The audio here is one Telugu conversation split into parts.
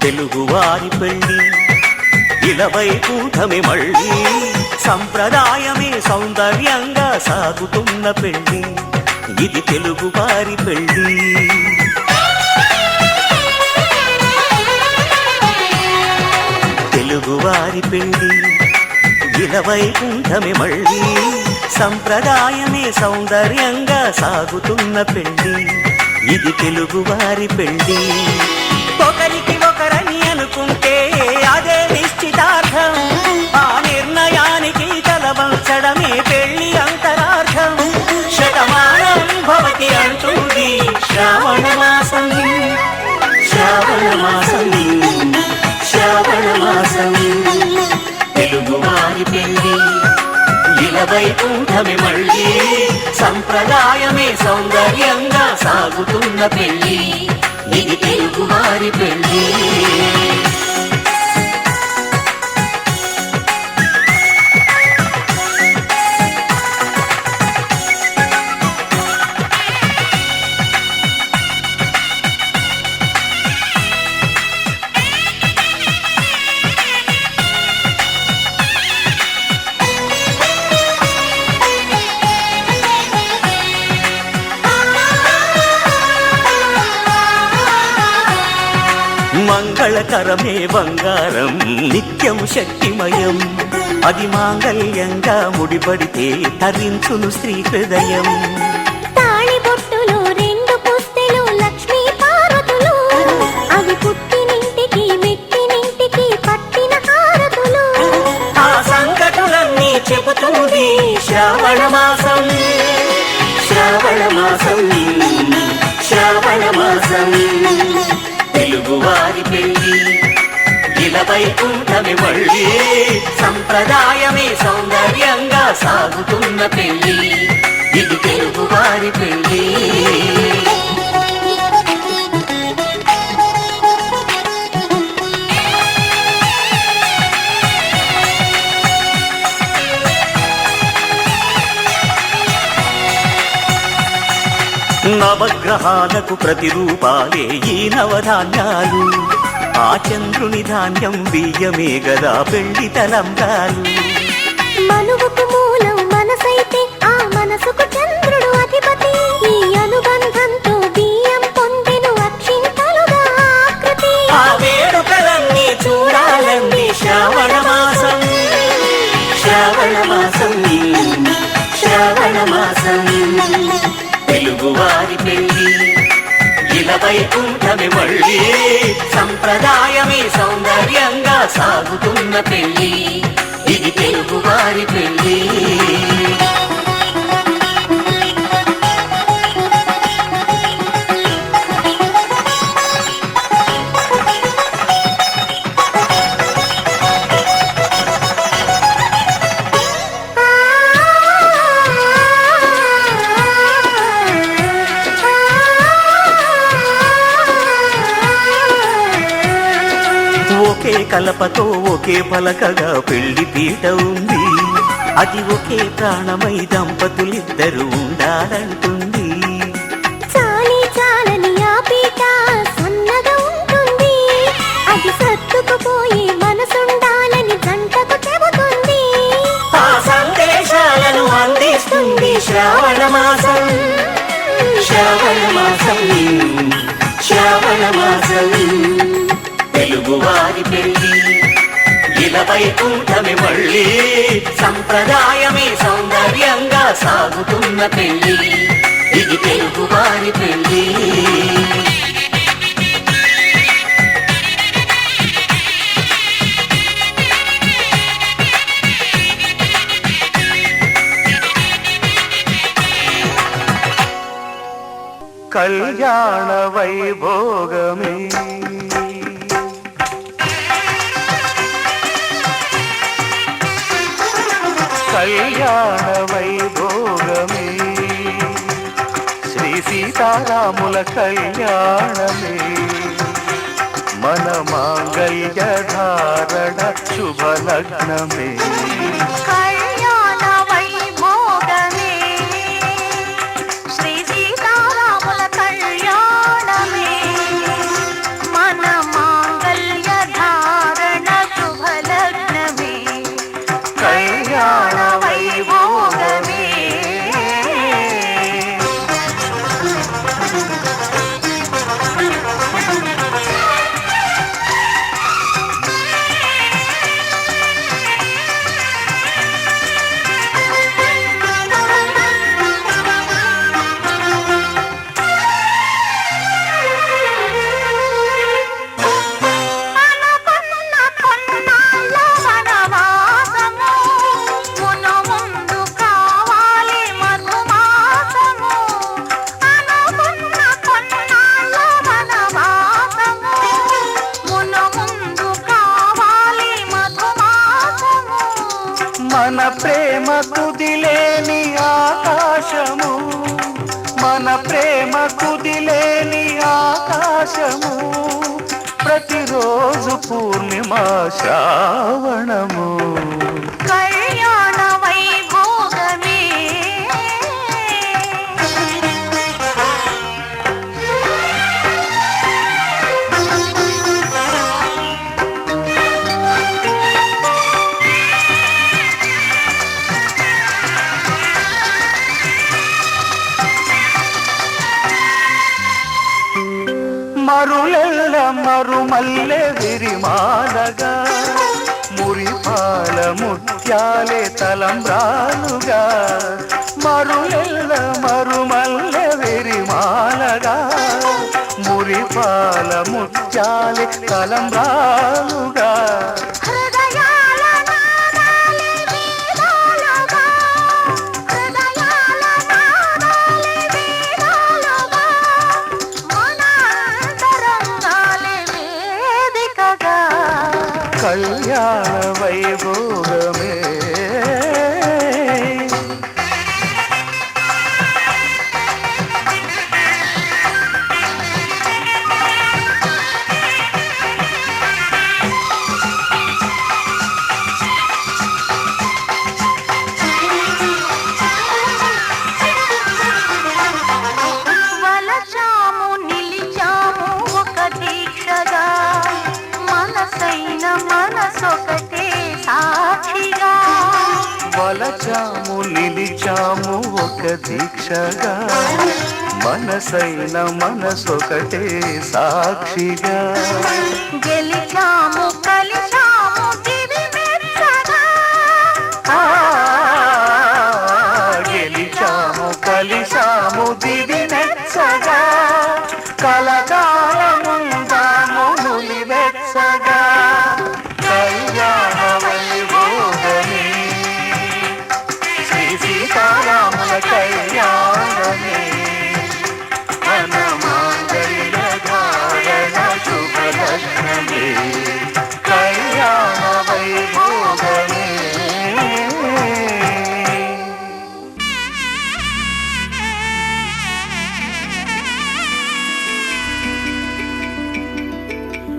తెలుగువారి పెళ్లి ఇలవైకుంఠమే మళ్ళీ సంప్రదాయమే సౌందర్యంగా సాగుతున్న పెళ్లి ఇది తెలుగువారి పెళ్లి తెలుగువారి పెళ్లి ఇలవైకుంఠమే మళ్ళీ సంప్రదాయమే సౌందర్యంగా సాగుతున్న పెళ్లి ఇది తెలుగువారి పెళ్లి ఒకరికి ఒకరని అనుకుంటే అదే నిశ్చితార్థం ఆ నిర్ణయానికి తలవంచడమే పెళ్లి అంతరార్థం శతమానం భవతి అంటుంది శ్రావణ మాసం శ్రావణ మాసం శ్రావణ మాసం తెలుగువారి పెళ్లి ఇలవైకుంఠమే మళ్ళీ సంప్రదాయమే సౌందర్యంగా సాగుతున్న పెళ్లి ఇది తెలుగువారి పెళ్లి మంగళకరమే బంగారం నిత్యం శక్తిమయం అది మాంగళ్యంగా ముడిపడితే తరించును స్త్రీ హృదయం తాళిబొట్టులు రెండు పుస్తెలు లక్ష్మీ పార్వతులు అవి పుట్టినింటికి మెట్టినింటికి పట్టిన హారతులు ఆ సంకటులన్నీ చెబుతుంది శ్రావణ మాసం శ్రావణ మాసం శ్రావణ మాసం తెలుగువారి పెళ్లి ఇలవైకుంఠమే మళ్ళీ సంప్రదాయమే సౌందర్యంగా సాగుతున్న పెళ్లి ఇది తెలుగువారి పెళ్లి నవగ్రహాలకు ప్రతిరూపాలే ఈ నవధాన్యాలు ఆ చంద్రుని ధాన్యం బియ్యమే గదా పెళ్లి తలంబ్రాలు మనువుకు మూలం మనసైతే ఆ మనసుకు చంద్రుడు అధిపతి ఈ అనుబంధంతో బియ్యం పొందెను అక్షింతలుగా ఆకృతి ఆ వేడుకలన్నీ చూడాలండి శ్రావణ మాసం శ్రావణ మాసం శ్రావణ మాసం తెలుగువారి పెళ్లి ఇలవైకుంఠమే మళ్ళీ సంప్రదాయమే సౌందర్యంగా సాగుతున్న పెళ్లి ఇది తెలుగువారి పెళ్లి ఒకే కలపతో ఒకే పలకగా పెళ్లి పీట ఉంది అది ఒకే ప్రాణమై దంపతులిద్దరూ ఉండాలంటుంది చాలి చాలని ఆ పీట సన్నగా ఉంటుంది అది సర్దుకుపోయి మనసుండాలని జంటకు చెబుతుంది ఆ సందేశాలను అందిస్తుంది శ్రావణ మాసం శ్రావణ మాసం శ్రావణ మాసం తెలుగువారి పెళ్లి ఇలవైకుంఠమే మళ్ళీ సంప్రదాయమే సౌందర్యంగా సాగుతున్న పెళ్లి ఇది తెలుగువారి పెళ్లి కళ్యాణ వైభోగమే కళ్యాణ వైభోగమే శ్రీ సీతారాముల కళ్యాణమే మన మాంగళ్య ధారణ శుభలగ్నమే కళ్యాణ వైభోగమే శ్రీ సీతారాముల కళ్యాణమే మన మాంగళ్య కుదిలేని ఆకాశము, మన ప్రేమ కుదిలేని ఆకాశము, ప్రతిరోజు పూర్ణిమ శ్రావణము. కళ్యాణ వైభోగమే మరులెల్ల మరుమల్లె విరిమాలగా, మురిపాల ముత్యాలే తలంబ్రాలుగా. మరులెల్ల మరుమల్లె విరిమాలగా, మురిపాల ముత్యాలే తలంబ్రాలుగా. కళ్యాణ వైభోగమే వలచాము నిలిచాము ఒక దీక్షగా, మనసైన మనసొకటే సాక్షిగా. వలచాము నిలిచాము ఒక దీక్షగా, మనసైన మనసొకటే సాక్షిగా. గెలిచాము కలిచాము దివి మెచ్చగా, గెలిచాము కలిసాము దివి నెచ్చగా. కలకాలముందాము నులివెచ్చగా. కళ్యాణ వైభోగమే శ్రీ సీతారాముల కళ్యాణమే. మన మాంగళ్య ధారణ శుభలగ్నమే. కళ్యాణ వైభోగమే.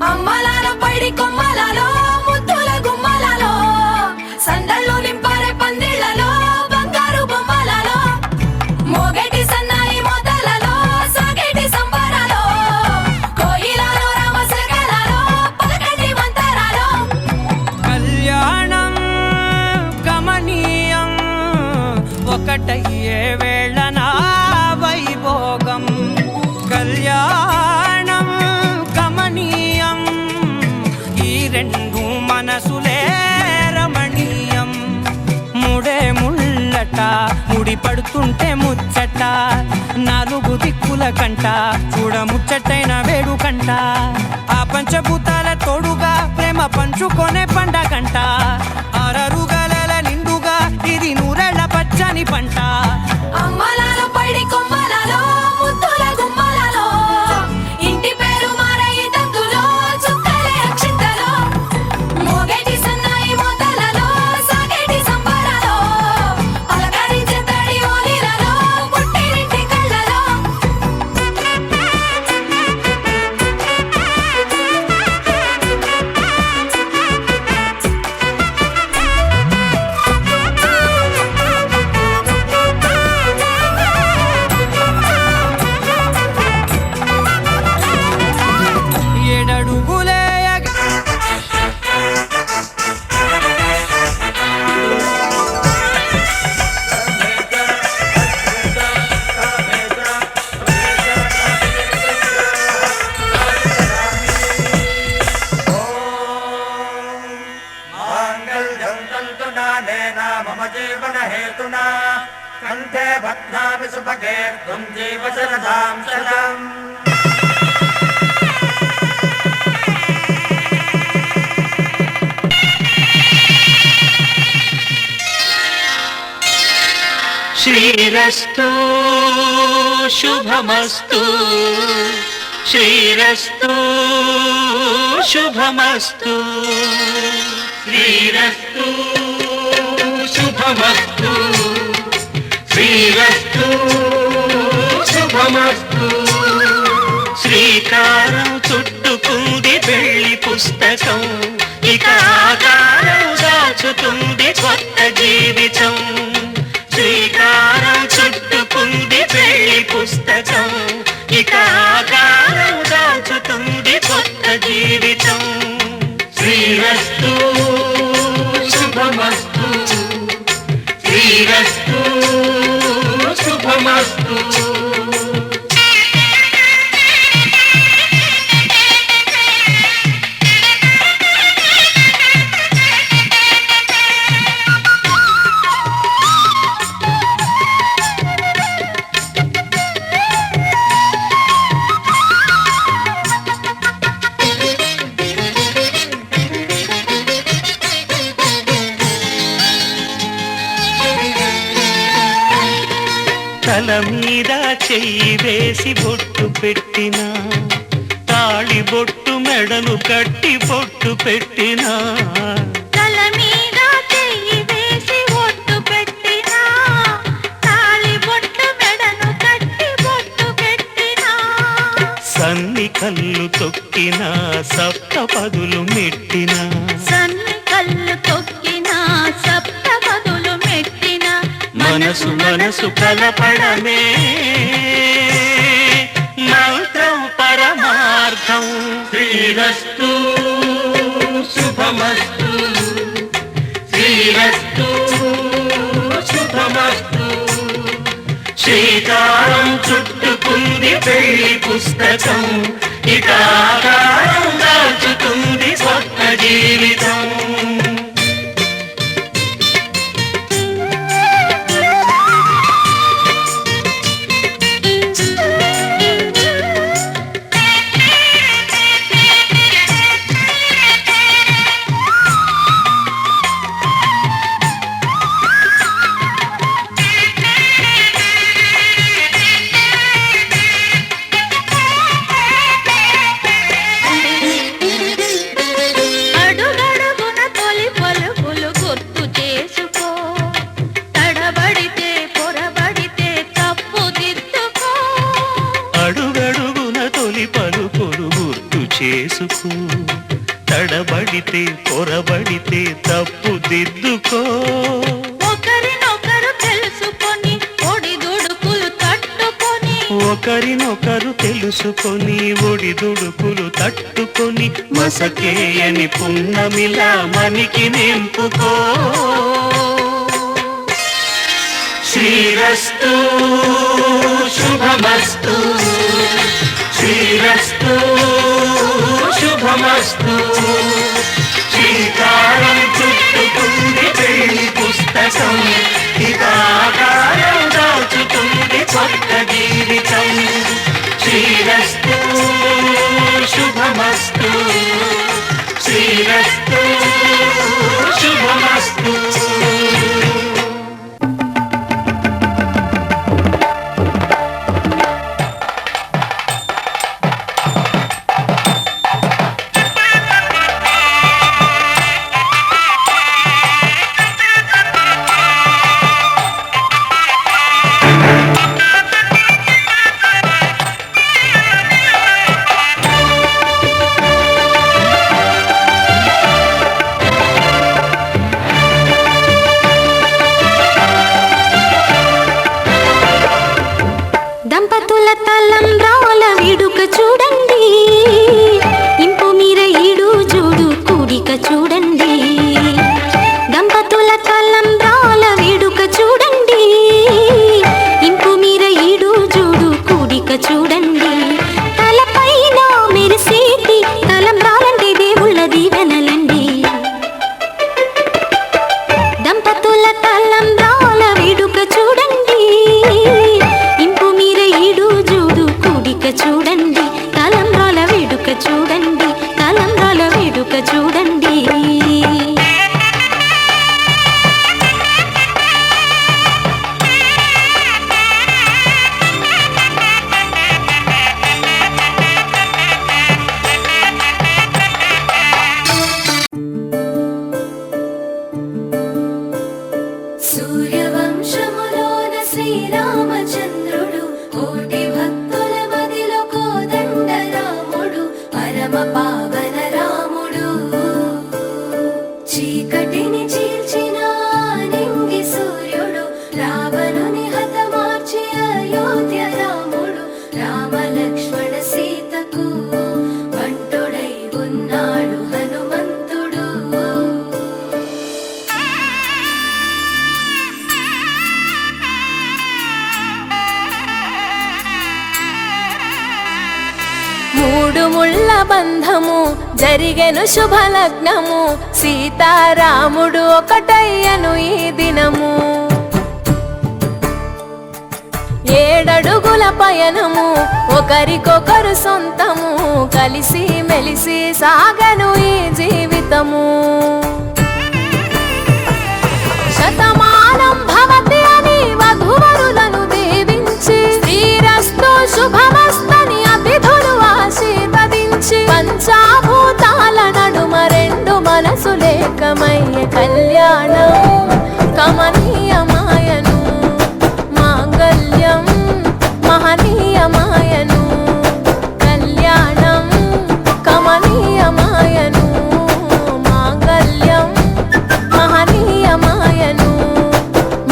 అమ్మలాల పైడి కొమ్మలలో ముద్దుల గుమ్మలలో, సందళ్ళు నింపరే పందిళ్లలో బంగారు బొమ్మలలో, మోగేటి సన్నాయి మోతలలో సాగేటి సంబరాలో, కోయిలలో రామశకలలో పలకటి మంతరాలో. కళ్యాణం గమనీయం ఒకటయ్యే వేళ నా వైభోగం. కళ్యాణం గమనీయం ఈ రెండు మనసులే రమణీయం. ముడే ముళ్ళట ముడి పడుతుంటే ముచ్చట, నాలుగు దిక్కుల కంట చూడ ముచ్చటైన వేడుకంట. ఆ పంచభూతాల తోడుగా ప్రేమ పంచుకొనే పండగంట. అరరుగలల నిండుగా ఇది నూరెళ్ళ పచ్చని పంట. అమ్మలాల పైడి కొమ్మలలో ముద్దుల గుమ్మలలో, ఇంటి పేరు మారయి తందులో చుక్కలే అక్షింతలో, మోగేటి సన్నాయి మోతలలో సాగేటి సంబరాలో, పలకరించే తడి ఓలిలలో పుట్టినింటి కళ్ళలో. ఏడడుగులే मम जीवन हेतुना कंठे बध्नामि सुभगे त्वं जीव शरदां शतम्। श्रीरस्तु शुभमस्तु श्रीरस्तु शुभमस्तु श्रीरस्तु शुभ శుభమస్తు శ్రీరస్తు శుభమస్తు. శ్రీకారం చుట్టుకుంది పెళ్లి పుస్తకం, ఇక ఆకారం దాచుతుంది కొత్త జీవితం. శ్రీకారం చుట్టుకుంది పెళ్లి పుస్తకం, ఇక ఆకారం దాచుతుంది కొత్త జీవితం. శ్రీరస్తు శుభమస్తు శ్రీరస్తు శుభమస్తు. తల మీద చెయ్యి వేసి బొట్టు పెట్టినా, తాళి బొట్టు మెడను కట్టి బొట్టు పెట్టినా. తల మీద చెయ్యి వేసి బొట్టు పెట్టినా, తాళి బొట్టు మెడను కట్టి బొట్టు పెట్టినా. సన్ని కళ్ళు తొక్కినా సప్తపదులు మెట్టినా, సన్ని కళ్ళు తొక్కినా సప్తపదులు మెట్టినా. మనసు మనసు కలపడమే మంత్రం పరమార్థం. శ్రీరస్తు శుభమస్తు శ్రీరస్తు శుభమస్తు. శ్రీకారం చుట్టుకుంది పెళ్లి పుస్తకం, ఇక ఆకారం దాచుతుంది కొత్త జీవితం. అడుగడుగున తొలి పలుకులు గుర్తు చేసుకో, తడబడితే పొరబడితే తప్పు దిద్దుకో. అడుగడుగున తొలి పలుకులు గుర్తు చేసుకో, తడబడితే పొరబడితే తప్పు దిద్దుకో. ఒకరినొకరు తెలుసుకొని ఒడిదుడుకులు తట్టుకొని, ఒకరినొకరు తెలుసుకొని ఒడిదుడుకులు తట్టుకొని, మసకేయని పున్నమిలా మనికి నింపుకో. శ్రీరస్తు శుభమస్తు శ్రీరస్తు శుభమస్తు. శ్రీకారం చుట్టుకుంది పెళ్లి పుస్తకం, ఇక ఆకారం దాచుతుంది కొత్త జీవితం. శ్రీరస్తు శుభమస్తు శ్రీరస్తు శుభమస్తు. పావన రాముడు చీకటిని చీల్చిన నింగి సూర్యుడు రావణుని హతమార్చి అయోధ్య రాముడు రామ లక్ష్మణ సీతకు బంటుడై ఉన్నాడు హనుమంతుడు. మూడు ముళ్ళ బంధము జరిగెను శుభలగ్నము సీతారాముడు ఒకటయ్యను ఈ దినము. 7 అడుగుల పయనము ఒకరికొకరు సొంతము కలిసి మెలిసి సాగను ఈ జీవితము. శతమానం భవతి అని వధువరులను దీవించి శ్రీరస్తు శుభమస్తని అతిథులు ఆశీర్వదించి పంచాభూతాల నడుమ 2 మనసులేకమయ్యే కళ్యాణం కమనీయమాయను మాంగళ్యం మహనీయమాయను కళ్యాణం కమనీయమాయను మాంగళ్యం మహనీయమాయను.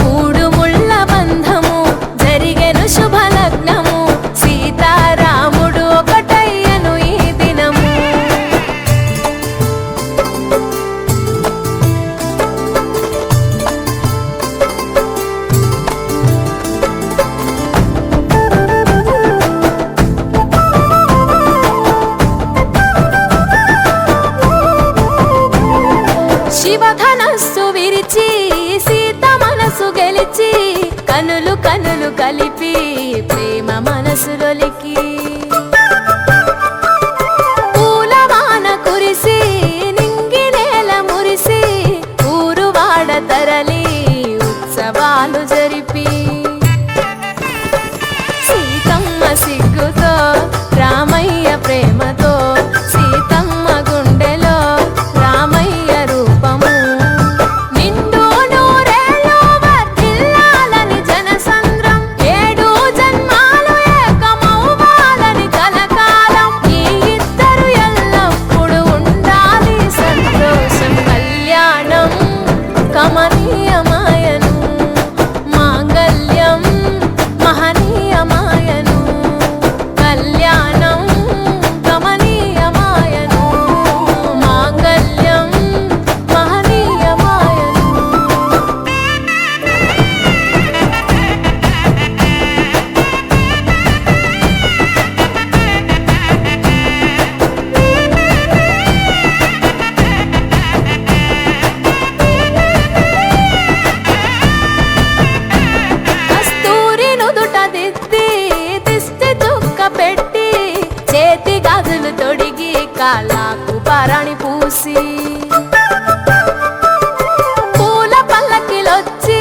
3 ముళ్ళ బంధము జరిగెను శుభలగ్నము సీతారాముడు ఒకటయ్యను ఈ దినము. శివధనస్సు విరిచి సీత మనసు గెలిచి కనులు కనులు కలిపి ప్రేమ మనసులొలికి పూలవాన కురిసి నింగి నేల మురిసి ఊరు వాడ తరలి ఉత్సవాలు జరిపి సీతమ్మ సిగ్గుతో రామయ్య ప్రేమతో సీతమ్మ గుండెలో రామయ్య రూపము నిండు నూరేళ్ళు వర్ధిల్లాలని జనసంద్రం 7 జన్మాలు ఏకమవ్వాలని కలకాలం ఈ ఇద్దరు ఎల్లప్పుడు ఉండాలి సంతోషం కళ్యాణం కమనీయమాయను మాంగళ్యం మహనీయమాయను కళ్యాణం కమనీయమాయను మాంగళ్యం మహనీయమాయను. కస్తూరి నుదుట దిద్ది దిష్టి చుక్క పెట్టి చేతి గాజులు తొడిగి కాళ్ళకు పరాణి పూసి పూల పల్లకిలొచ్చి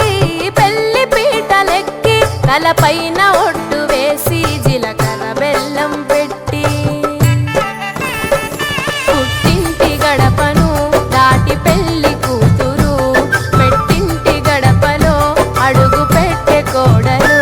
పెళ్లి పీటలెక్కి తలపైన ఒట్టు వేసి జీలకర్ర బెల్లం పెట్టి పుట్టింటి గడపను దాటి పెళ్లి కూతురు పెట్టింటి గడపలో అడుగు పెట్టే కోడలు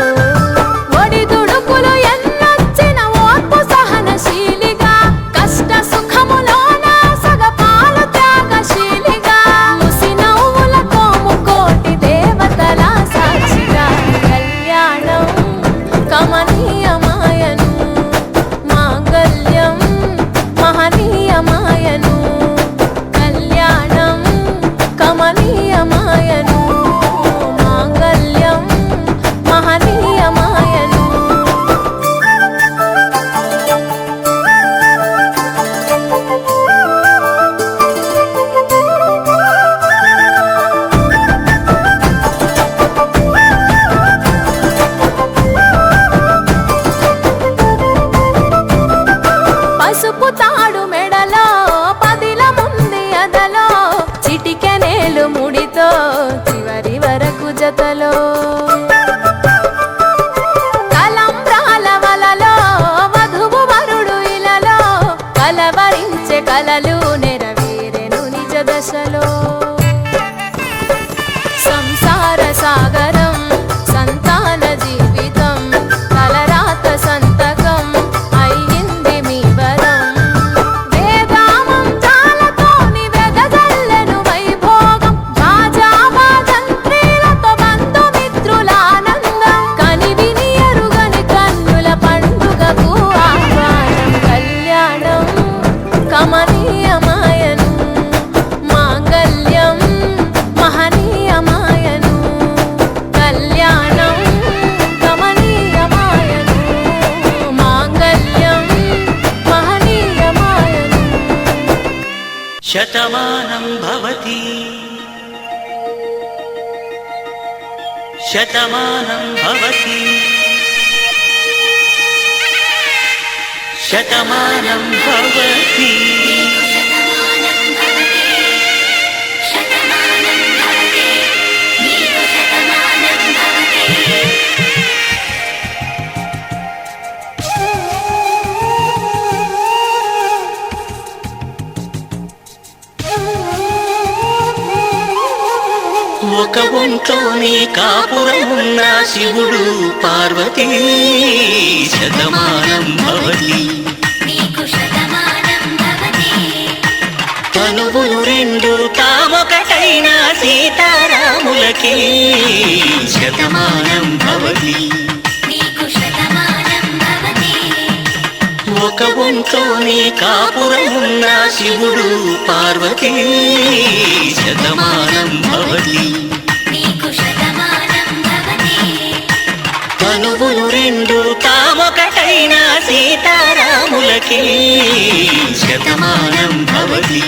ఒడిదుడుకులు ఎన్నొచ్చిన ఓర్పు సహనశీలిగా కష్ట సుఖములోన సగపాలు త్యాగశీలిగా ముసి నవ్వులతో ముకోటి దేవతల సాక్షిగా కళ్యాణం కమనీయమాయను మాంగళ్యం మహనీయమాయను కళ్యాణం కమనీయమాయను మాంగళ్యం మహనీయమాయను. పసుపు తాడు మెడలో పదిల ముంది అదలో చిటికెనేలు ముడితో చివరి వరకు జతలో కలంబ్రాల వలలో వధువు వరుడు ఇలలో కలవరించే కలలు నెరవేరెను నిజ దశలో సంసార సాగరం సంతాన జీవితం తలరాత సంతకం అయ్యింది మీ వరం. కమనీయమాయను మాంగళ్యం మహనీయమాయను కళ్యాణం కమనీయమాయను మాంగళ్యం మహనీయమాయను శతమానం భవతి శతమానం భవతి శతమానం భవతి ఒక ఒంట్లోనే కాపురమున్న శివుడు పార్వతీ శతమానం భవతి తనువులు రెండు తామొకటైన సీతారాములకి శతమానం భవతి ఒక ఒంట్లోనే కాపురమున్న శివుడు పార్వతీ శతమానం భవతి తనువులు రెండు తామొకటైన సీతారాములకి శతమానం భవతి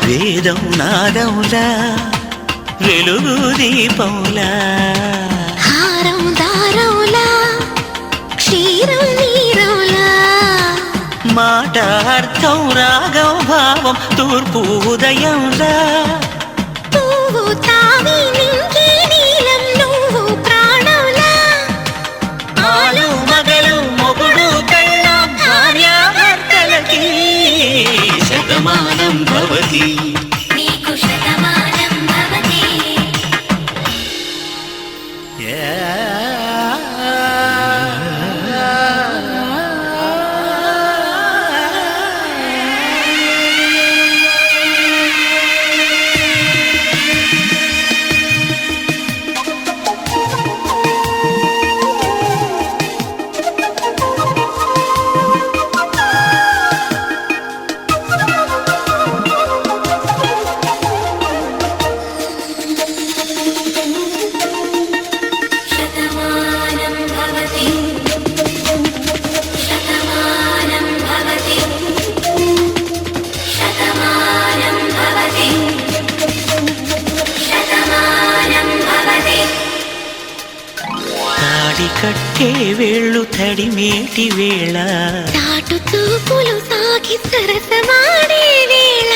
వేదం నాదములా వెలుగు దీపములా హారం దారౌలా క్షీరం నీరౌలా మాట అర్థం రాగం భావం తూర్పు ఉదయంలా పువ్వు తావి నింగి నీలం నువ్వు ప్రాణంలా ఆలు మగలు మొగుడు కళ్ళం భార్యాభర్తలకి శతమానం భవతి నీకు శతమానం భవతి శతమానం భవతి శతమానం భవతి శతమానం భవతి శతమానం భవతి తాడి కట్టే వేళ్ళు తడిమేటి వేళ చాటు చూపులు సాగి సరసమాడే వేళ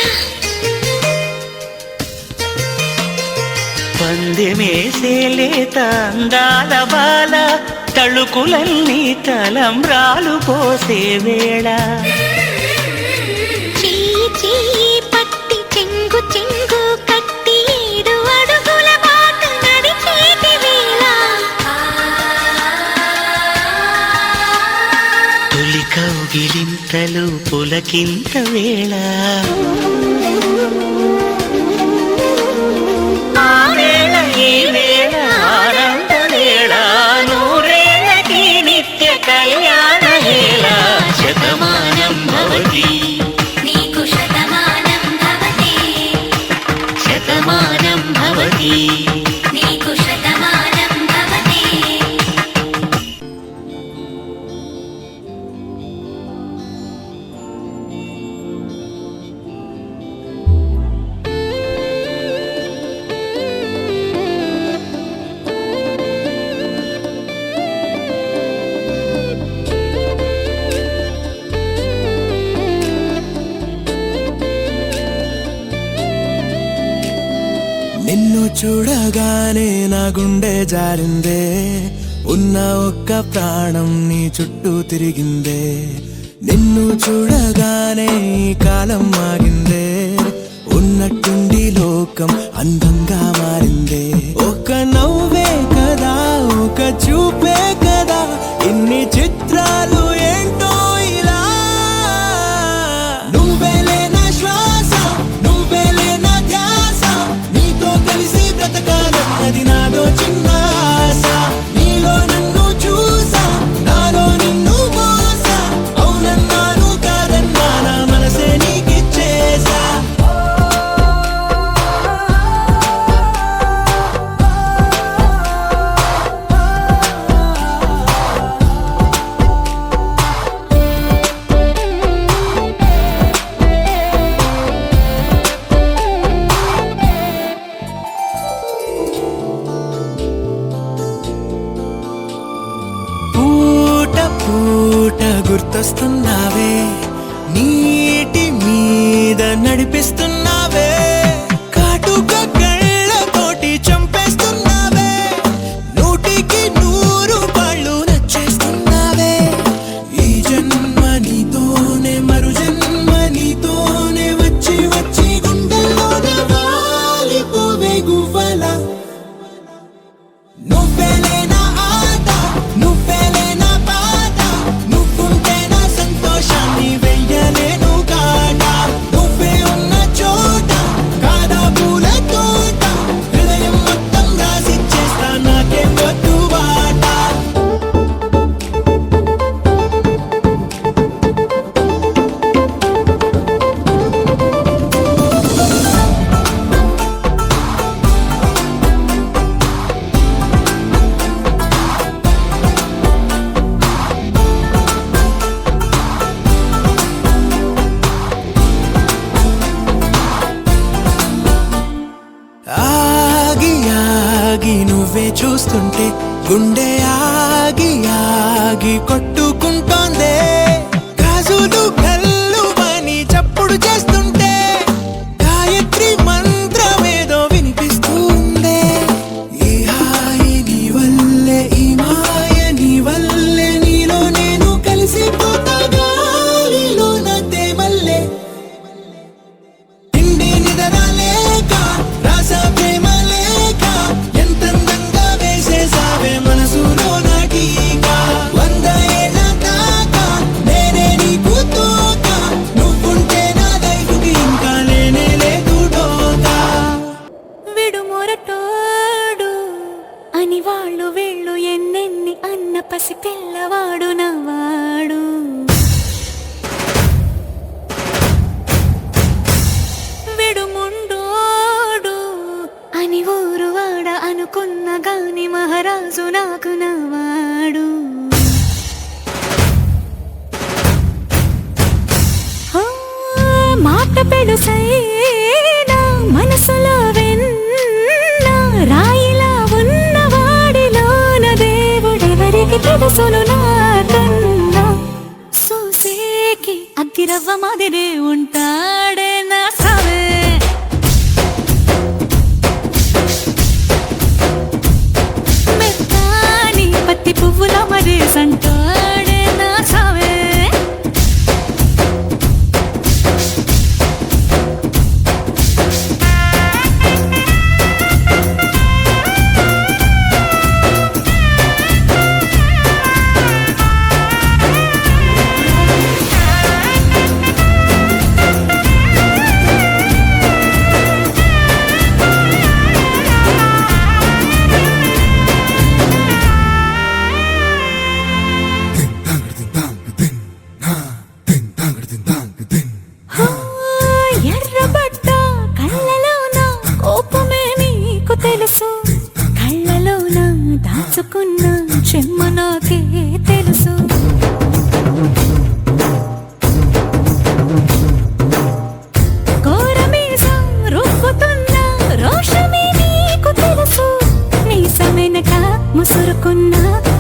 పందెమేసేలేత అందాల బాల తళుకులన్నీ తలంబ్రాలు పోసే వేళ చెయ్యి చెయ్యి పట్టి చెంగు చెంగు కట్టి 7 అడుగుల బాట నడిచేటి వేళ తొలి కౌగిలింతలు పులకింత వేళ ఆ వేళ ఈ వేళ ఆనంద వేళ నూరేళ్ళకి నిత్య కళ్యాణ వేళ శతమానం భవతి నీకు శతమానం భవతి శతమానం భవతి నీకు శతమానం భవతి నిన్ను చూడగానే నా గుండె జారిందే ఉన్న ఒక్క ప్రాణం నీ చుట్టూ తిరిగిందే, నిన్ను చూడగానే ఈ కాలం ఆగిందే, ఉన్నట్టుండి లోకం అందంగా మారిందే. ఒక నవ్వే కదా, ఒక చూపే కదా, ఇన్ని చిత్రాలు ఏంటో ఇలా. నువ్వేలే నా శ్వాస, నువ్వేలే నా ధ్యాస, నీతో కలిసి బ్రతకాలన్నది నాదో చిన్న ఆశ. నీలో నన్ను చూసా, నాలో నిన్ను మోసా, అవునన్నాను కాదన్నా నా మనసే నీకిచ్చేసా. పూట పూట గుర్తొస్తున్నావే, నీటి మీద నడిపిస్తున్నావే, కాటుక కళ్ళతోటి చంపేస్తున్నావే, నూటికి 100 పాళ్ళు నచ్చేస్తున్నావే. ఈ జన్మ నీతోనే, మరు జన్మ నీతోనే, వచ్చి వచ్చి గుండెల్లోన వాలిపోవే గువ్వలా. నువ్వేలే నా ఆట, నువ్వేలే నా పాట, నువ్వుంటే నా సంతోషాన్ని వెయ్యలేను కాట. నువ్వే ఉన్న చోట కాదా పూల తోట, హృదయం మొత్తం రాసిచ్చేస్తా నాకేం వద్దు బాట. ఆగి ఆగి నువ్వే చూస్తుంటే గుండె ఆగి ఆగి కొట్టుకుంటోందే, గాజులు కల్లుమని చప్పుడు చేస్తుంటే గాయత్రి మంత్రమేదో వినిపిస్తుందే. ఈ హాయి నీ వల్లే, ఈ మాయ నీ వల్లే, నీలో నేను కలిసిపోతా గాలిలో నా తేమల్లే. తిండి నిద్ర లేక, రాస ప్రేమ లేక, ఎంతందంగా వేసేసావే మనసులో నా టీకా. 100 ఏళ్ళ దాకా నేనే నీకు తోక, నువ్వుంటే నా లైఫ్కి ఇంకా లేనే లేదు డోకా. విడుమొరటోడు అని వాళ్ళు వీళ్ళు ఎన్నెన్ని అన్న పసి పిల్లవాడు నవాడు. విడుముండోడు అని ఊరు వాడ అనుకున్న గాని మహారాజు నాకు నవాడు. మాట పెడుసైనా మనసులో వెన్న, రాయిలా ఉన్నవాడిలోన దేవుడెవరికి తెలుసును నాకన్నా. సూసేకి అగ్గిరవ్వ మాదిరే ఉంటాడే నా సావే. మెత్తాని పత్తి పువ్వుల మరి సంటాడే నా సావే. ఎర్రబడ్డ కళ్ళలోన కోపమే నీకు తెలుసు, కళ్ళలోన దాచుకున్న చెమ్మ నాకే తెలుసు. ఘోరమీసం రుబ్బుతున్న రోషమే నీకు తెలుసు, మీసమెనక ముసురుకున్న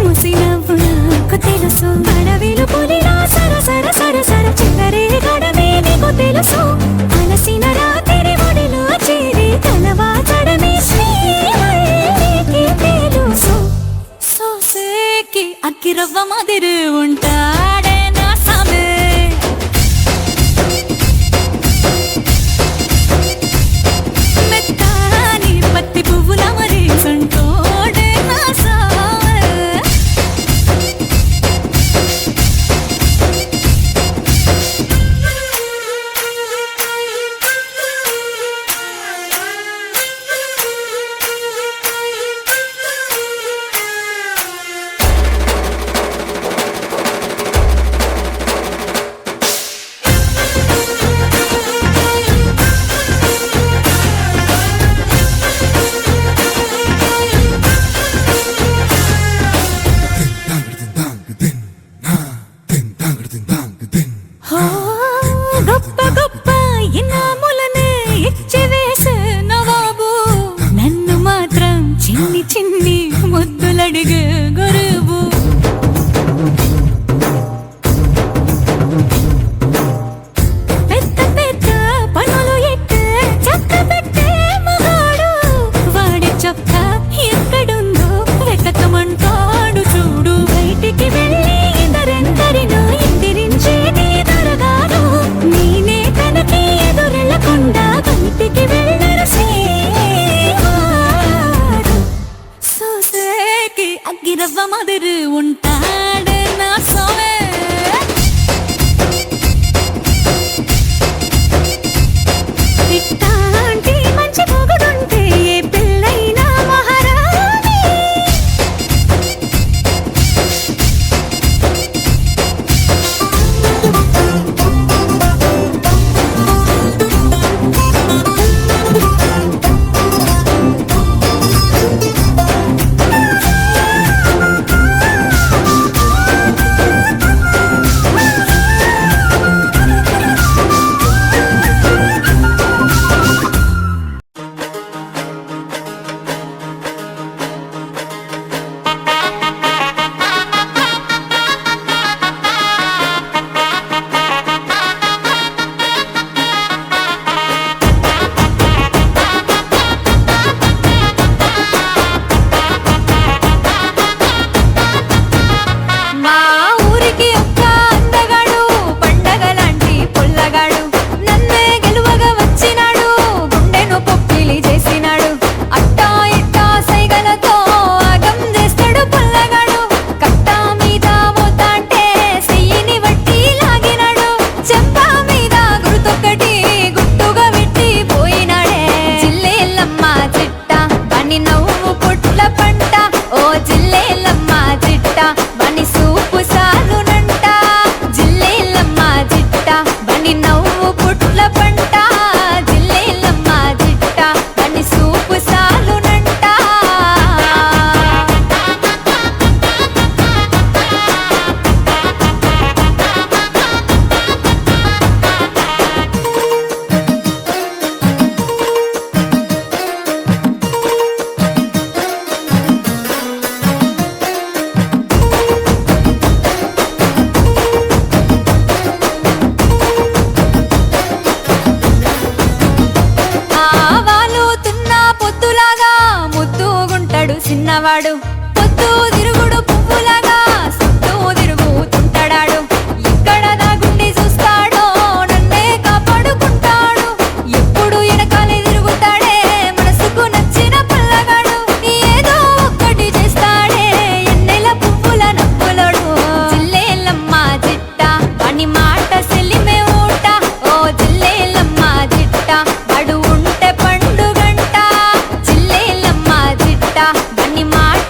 ముసినవ్వు నాకు తెలుసు. అడవిలు పులిలా సర సర సర సర చిల్లరే గడమే నీకు తెలుసు, అలసిన రాత్రి ఒడిలో చేరి తలవాచడమే శ్రీ తెలుసు. సో సే అక్కిరవ్వ మాదిరి ఉంటాడే నా సామే మెత్తాని పత్తి పువ్వుల మరి సంటోడే నా సామే గొప్ప గొప్ప ఇనాములనే ఇచ్చి వేసే నవాబు నన్ను మాత్రం చిన్ని చిన్ని ముద్దులడిగే గురువు పెద్ద పెద్ద పనులు ఎట్టే చక్క పెట్టే మగాడు వాడి చొక్క ఎక్కడుందో వెతకమంటాడు చూడు బయటికి వెళ్ళి ఇద్దరెందరినో ఎదిరించేది దొరగాడు నేనే తనకి ఎదురెళ్ళకుండా బయటికి వెళ్ళరు సేవాడు సోసేకి అగ్గిరవ్వ మాదిరి ఉంటాడే నా సోమే ఇట్టాంటి మంచి మొగుడుంటే ఏ పిల్లైనా మహారాణి మా ఊరికి ఒక్క అందగాడు పండగలాంటి పుల్లగాడు నన్నే గెలువగా వచ్చినాడు గుండెను పొక్కిలి చేసినాడు అట్టా ఇట్టా సైగలతో ఆగం చేస్తాడు పుల్లగాడు కట్టా మీద మోతాంటే సెయ్యిని వట్టి లాగినాడు చెంప మీద గుర్తొక్కటి గుట్టుగా పెట్టి పోయినాడే జిల్లేలమ్మ చిట్ట బని నవ్వు పుట్ల పంట ఓ జిల్లేలమ్మ చిట్ట బని సూపు సాలునంట జిల్లేలమ్మ చిట్ట బని నవ్వు పుట్ల పంట జిల్లేలమ్మ చిట్ట బని సూపు సాలునంట ఆవాలుతున్న పొద్దులాగా ముద్దుగుంటాడు చిన్నవాడు పొద్దు తిరుగుడు పువ్వులాగా సుట్టూ తిరుగుతుంటాడాడు ఇక్కడ నా గుండి చూస్తాడో నన్నే కాపాడుకుంటాడు ఎప్పుడు వెనకాలే తిరుగుతాడే మనసుకు నచ్చిన పుల్లగాడు ఏదో ఒక్కటి చేస్తాడే ఎన్నెల పువ్వుల నవ్వులోడు జిల్లేలమ్మ చిట్ట అని మాట సెలిమే ఊట ఓ జిల్లేలమ్మ చిట్ట బడు ఉంటే పండుగంట జిల్లేలమ్మ చిట్ట అని మాట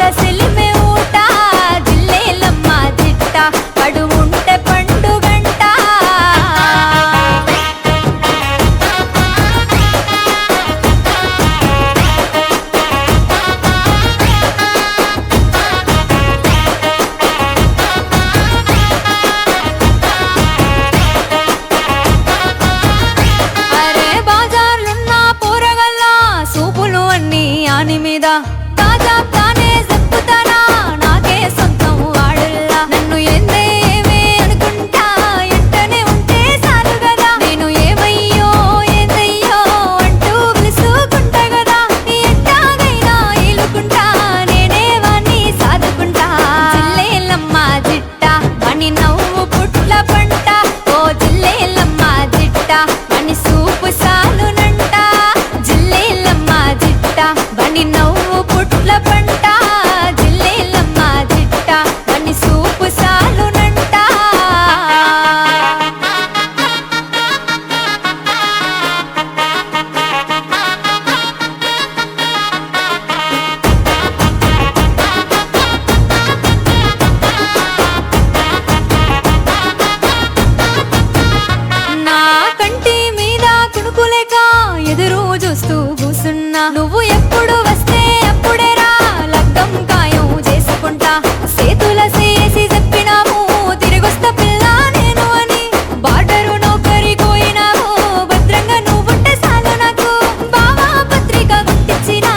తులసేసి చెప్పినాము తిరిగొస్తా పిల్ల నేను అని బార్డరు నౌకరి పోయినాము భద్రంగా నువ్వుంటే చాలు నాకు బావా పత్రిక గుర్తించిన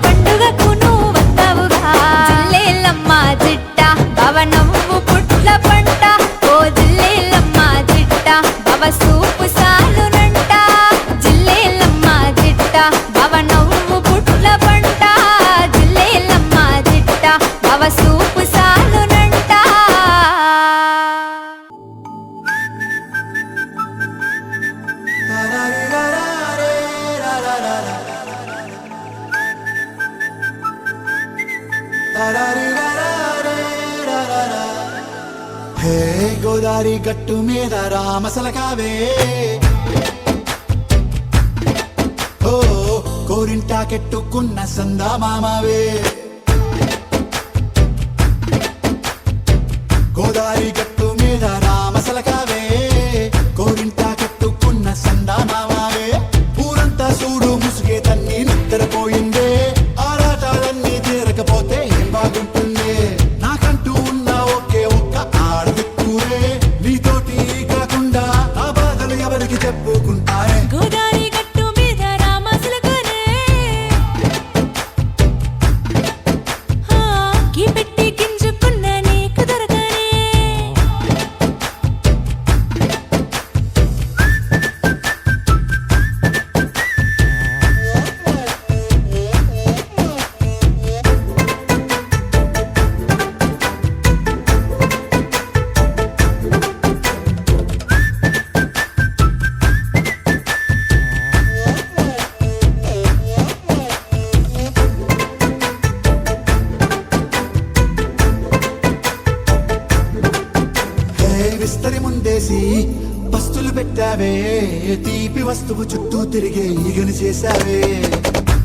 పండుగకు నువ్వు వస్తావుగా జిల్లేలమ్మ జిట్ట బావ నవ్వు పుట్ల పంట ఓ జిల్లేలమ్మ జిట్ట బావ సూపు సాలునంట జిల్లేలమ్మ జిట్ట బావ నవ్వు పుట్ల పంట జిల్లేలమ్మ జిట్ట బావ సూపు సాలునంట హే గోదారి గట్టు మీద రామసలకావే ఓ కోరింటా కెట్టుకున్న సందా మామవే గోదారి గట్టు మీద రామసలకావే కోరింటా కెట్టుకున్న సందా మామవే ఊరంతా చూడు ముసుగే తన్ని నిద్రపోయిందే ఆరాటాలన్నీ తీరకపోతే ఏం బాగుంటుంది నాకంటూ ఉన్న ఒకే ఒక్క ఆడదిక్కురే నీతోటి కాకుండా ఆ బాధలు ఎవరికి చెప్పుకుంటారే గోదారి గట్టు మీద రామసులకనే కీ పెట్టి గింజుకున్న నీకు దొరకనే హే విస్తరి ముందేసి పస్తులు పెట్టావే తీపి వస్తువు చుట్టూ తిరిగే ఈగని చేశావే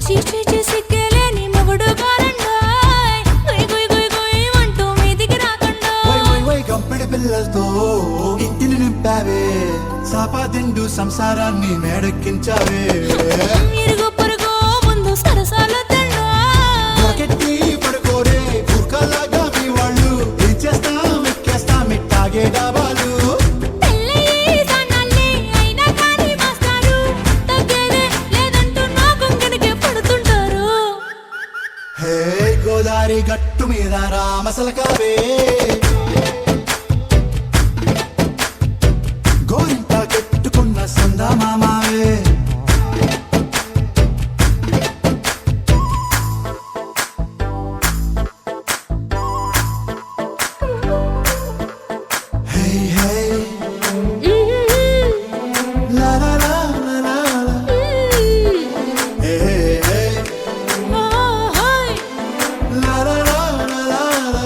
చీచీ చేసి కేలేని మొగుడు కారండాయ్ గుయ్ గుయ్ గుయ్ గుయ్ అంటూ మీదికి రాకుండా వై వై వై గంపెడి పిల్లలతో ఇంటిని నింపావే సాపాదిండు సంసారాన్ని మేడెక్కించావే ఇరుగు పొరుగు ముందు సరసాల తండా దొరకెట్టి పడుకోరే కుక్కలాగా మీ వాళ్ళు ఏం చేస్తాం ఎక్కేస్తాం ఇట్టాగే డాబాలు పెళ్ళయి దానాల్ని అయినా కానీ మాస్తారు తగ్గేదే లేదంటూ నా కొంగనికే పడుతుంటారు హే గోదారి గట్టు మీద రామసలకావే గోరింట కట్టుకున్న సందా మామావే హే హే లా లా లా లా లా లా. హే హే లా లా లా లా లా లా.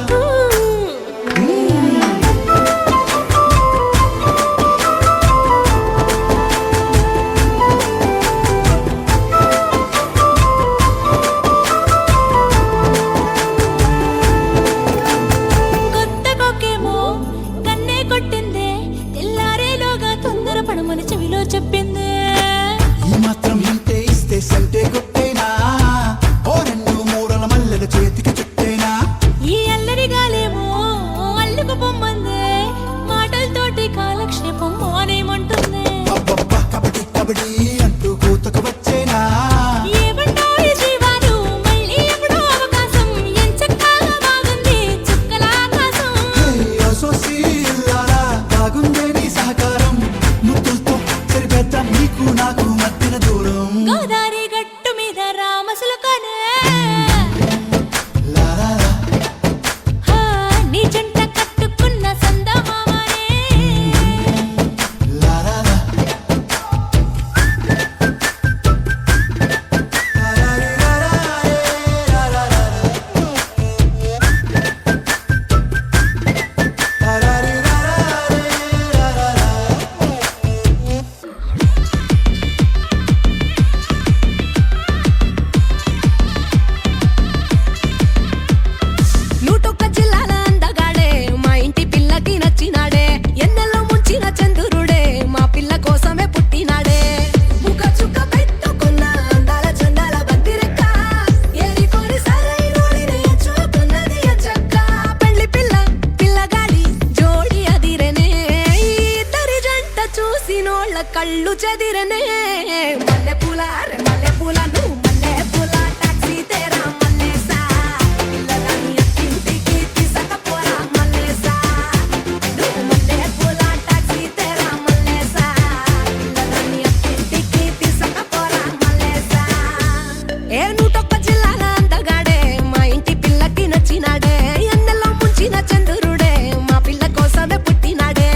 కళ్ళు చెదిరనే మల్లె పూల మల్లె పూల నువ్వు మల్లె పూల టాక్సీ తేరా మల్లేసా పిల్లగాని ఇంటికి తీసుకపోరా మల్లేసా నువ్వు మల్లె పూల టాక్సీ తేరా మల్లేసా పిల్లగాని ఇంటికి తీసుకపోరా మల్లేసా ఏ నూటొక్క జిల్లాల అందగాడే మా ఇంటి పిల్లకి నచ్చినాడే ఎన్నెల్లో ముంచిన చంద్రుడే మా పిల్ల కోసమే పుట్టినాడే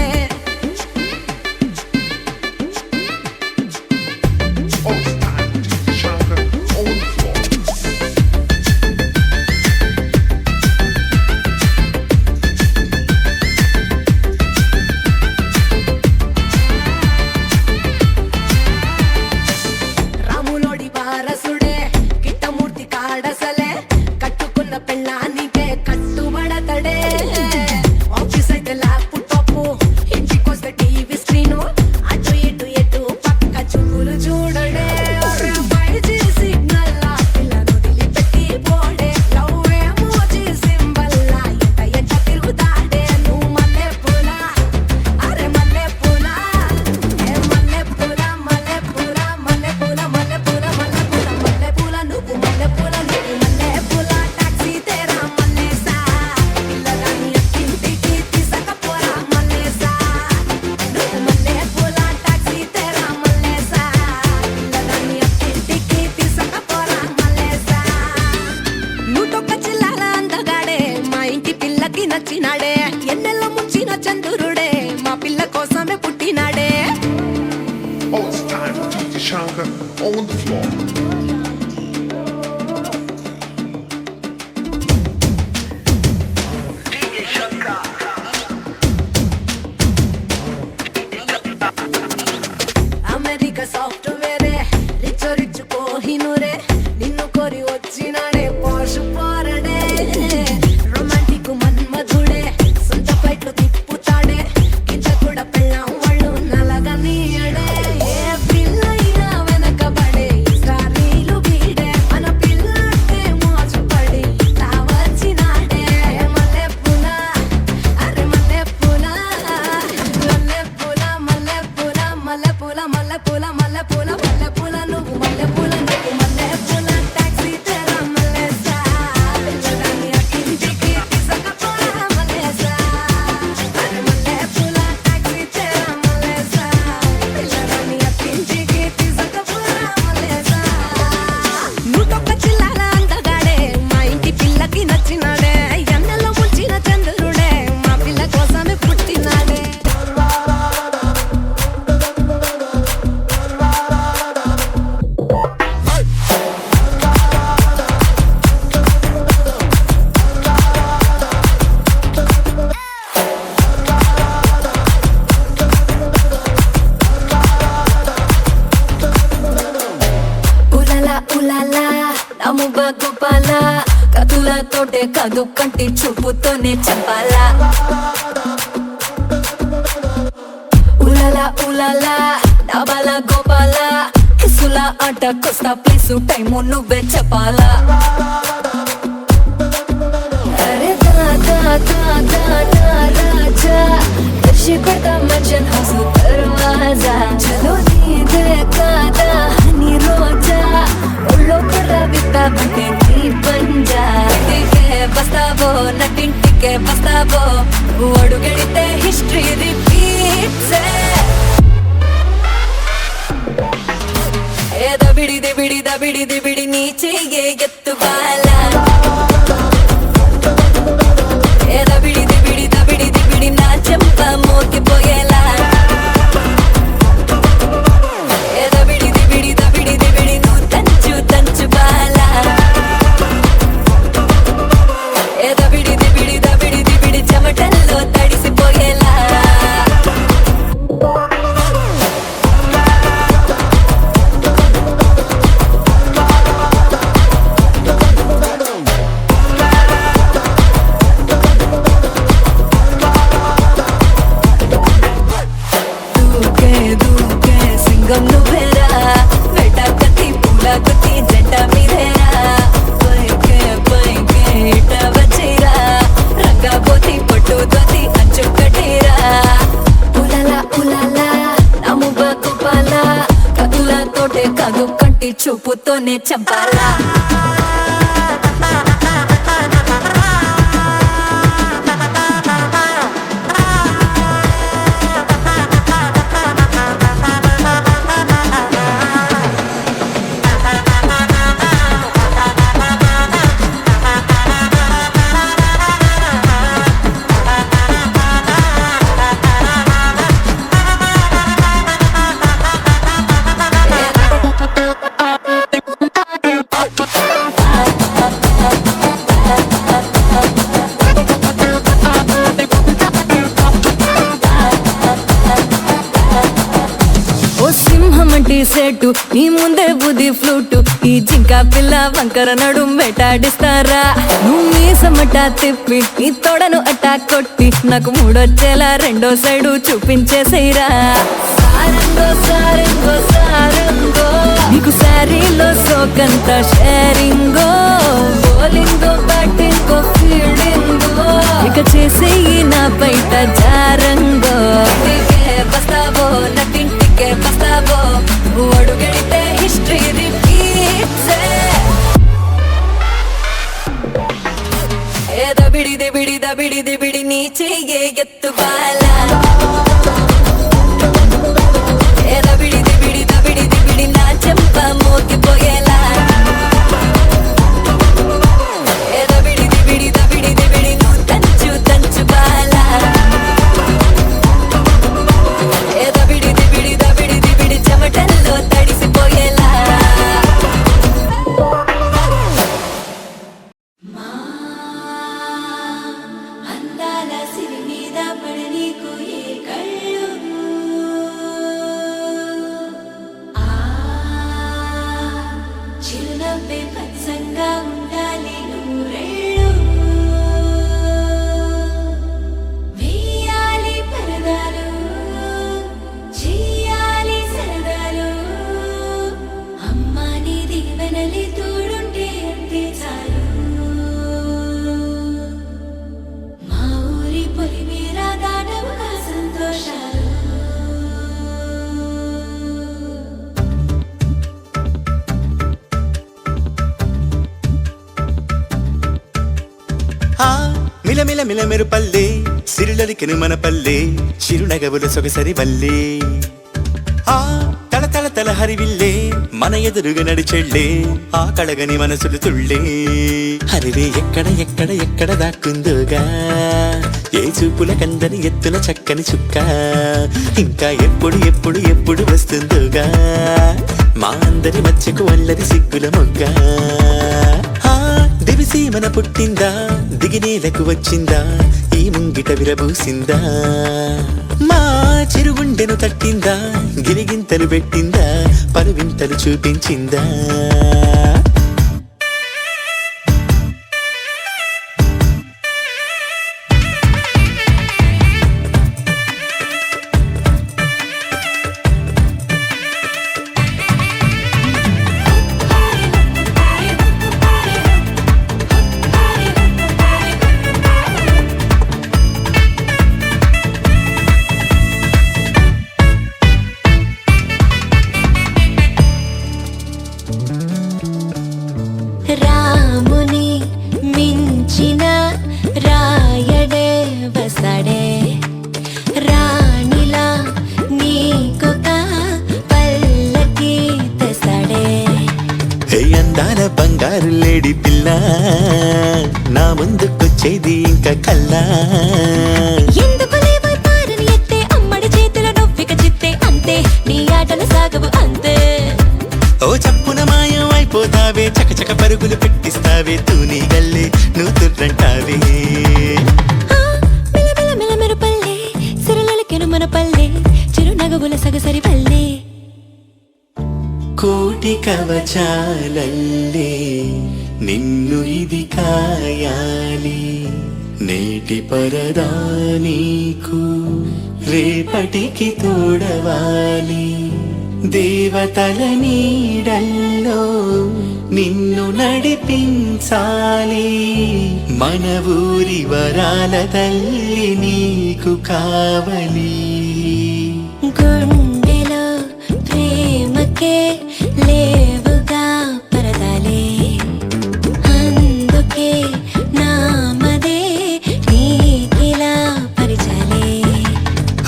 రాములోడి వారసుడే కిట్టమూర్తి కాడసలే కట్టుకున్న పెళ్ళానికే కట్టుబడతడే ఆఫీస్ అయితే ల్యాప్టాప్ ఇంటికొస్తే టీవీ స్క్రీను అటు ఇటు ఎటు పక్క చూపులు చూడడే బయటి సిగ్నల్ పిల్లను వదిలిపెట్టి పోడే లవ్ ఏమోజీ సింబల్ ఎట తిరుగుతాడే నువ్వు మల్లె పూల అరే మల్లె పూల ఏ మల్లె పూల మల్లె పూల మల్లె పూల మల్లె పూల మల్లె పూల మల్లె పూల నువ్వు మల్లె పూల నువ్వు మల్లె పూల టాక్సీ తేరా మల్లేసా పిల్లగాని ఇంటికి తీసుకపోరా మల్లేసా నువ్వు మల్లె పూల టాక్సీ తేరా మల్లేసా పిల్లగాని ఇంటికి తీసుకపోరా మల్లేసా నూటొక్క జిల్లాల అందగాడే మా ఇంటి పిల్లకి నచ్చినాడే ఎన్నెల్లో ముంచిన చంద్రుడే మా పిల్ల కోసమే పుట్టినాడే Oh, it's time for DJ Shankar on the floor. America సాఫ్ట్వేరే రిచ్ రిచ్ కోహినూరే నిన్ను కోరి వచ్చినాడే పోషు పోరడే రొమాంటిక్ మన్మధుడే సొంత ఫ్లైట్లు తిప్పుతాడే కింద కూడా పెళ్ళాం వాళ్ళు నలగనీయడే ఏ పిల్లైనా వెనకబడే స్టారీలు వీడే మన పిల్లటే మోజుపడి తా వచ్చినాడే మల్లె పూల అరే మల్లె పూల మల్లె పూల మల్లె పూల మల్లె పూల మల్లె పూల మల్లె పూల మల్లె పూల నువ్వు మల్లె పూల నువ్వు మల్లె పూల టాక్సీ తేరా మల్లేసా పిల్లగాని ఇంటికి తీసుకపోరా మల్లేసా అరే మల్లె పూల టాక్సీ తేరా మల్లేసా పిల్లగాని ఇంటికి తీసుకపోరా మల్లేసా నూటొక్క జిల్లాల అందగాడే మా ఇంటి పిల్లకి నచ్చినాడే ఎన్నెల్లో ముంచిన చంద్రుడే మా పిల్ల కోసమే పుట్టినాడే ఉలలా ఉలలా నముగా గోపాల కతులతోటే కాదు కంటి చూపుతోనే చెప్పాలా ఉలలా ఉలలా డబల గోపాల కిసుల ఆట కొస్తా ప్లేసు టైము నువ్వే చెప్పాలా అరే దాదా దాదా రాజా దర్శి కొడతా మర్చన్ హౌస్ దర్వాజా చలో నీదే కాదా హనీ రోజా ఒళ్ళో కూడా విత్తావంటే నీ పంజా ఇంటికే బస్తావో నటింటికే బస్తావో అడుగెడితే హిస్టరీ రిపీట్స్ ఏ దబిడి దిబిడి దబిడి దిబిడి నీ చెయ్యే ఎత్తుబాలా ఏ దబిడి దిబిడి దబిడి దిబిడి నా చెంప మోగిపోయేలా ఏ దబిడి దిబిడి దబిడి దిబిడి నువ్వు తంచు తంచు బాలా ఏ దబిడి దిబిడి దబిడి దిబిడి చెమటల్లో తడిసిపోయేలా కొట్టి చూపుతోనే చంపాలా సెట్టు నీ ముందే బుద్ధి ఫ్లూటు ఈ జింకా పిల్ల వంకర నడుం వేటాడిస్తారా నువ్వు మీసమట తిప్పి నీ తోడను అట్టా కొట్టి నాకు మూడొచ్చేలా రెండో సైడు చూపించేసేరా సారంగో సారంగో సారంగో నీకు శారీలో సోకంత షేరింగో బౌలింగో బ్యాటింగో ఫీల్డింగో ఇక చేసేయి నా బయట జారంగో బస్తావో నటింటికే బస్తావో అడుగడితే హిస్టరీ రిపీట్స్ దబిడి నీ చెయ్యే ఎత్తు బాలా దబిడి నా చెంప మోగిపోయేలా దబిడి నువ్వు తంచు బాలా దబిడి చెమటల్లో తడిసిపోయేలా అందాల సిరి మీద పడనీకు ఏ కళ్ళు చిరునవ్వే పచ్చంగా ఉండాలి నూరేళ్ళు వేయాలి పరదాలు చెయ్యాలి సరదాలు అమ్మా నీ దీవెనలి తోడుంటే అంతే చాలు మా ఊరి పొలి మీద దాటవుగా సంతోషాలు మిలమిల మెరుపల్లే సిరులలికెను మన పల్లె చిరునగవుల సొగసరి వల్లే తల తల హరివిల్లే మన ఎదురుగా నడిచెళ్ళే ఆ కళగని మనసులు తుళ్ళే హరివే ఎక్కడ దాక్కుందోగా ఏ చూపుల కందని ఎత్తుల చక్కని చుక్క ఇంకా ఎప్పుడు వస్తుందోగా మా అందరి మధ్యకు అల్లరి సిగ్గుల మొగ్గ దివిసీమన పుట్టిందా దిగినేలకు వచ్చిందా ఈ ముంగిట విరబూసిందా మా చిరుగుండెను తట్టిందా గిరిగింతలు పెట్టిందా పరువింతలు చూపించిందా రాముని మించిన రాయడే వసడే రాణిలా నీకొక పల్లకి తెసడే అందాల బంగారు లేడి పిల్ల నా ముందుకొచ్చేది ఇంకా కల్లా ఎందుకు లేవైపారని ఎత్తే అమ్మడి చేతుల నొవ్విక చిత్తే అంతే నీ ఆటలు సాగవు అంతే ఓ చప్పున మాయం అయిపోతావే చకచక పరుగులు పెట్టిస్తావే తూనీ గల్లే నువ్వు తుర్రంటావే మెల పల్లె సిరలకెను మన పల్లె చిరునగవుల సగసరి పల్లె కోటి కవచాలల్లే నిన్ను ఇది కాయాలి నేటి పరదా నీకు రేపటికి తోడవాలి దేవతల నీడల్లో నిన్ను నడిపించాలి మన ఊరి వరాల తల్లి నీకు కావలి గుండెలో ప్రేమకే లేవు పరదాలే అందుకే నామదే నీకిలా పరిచాలే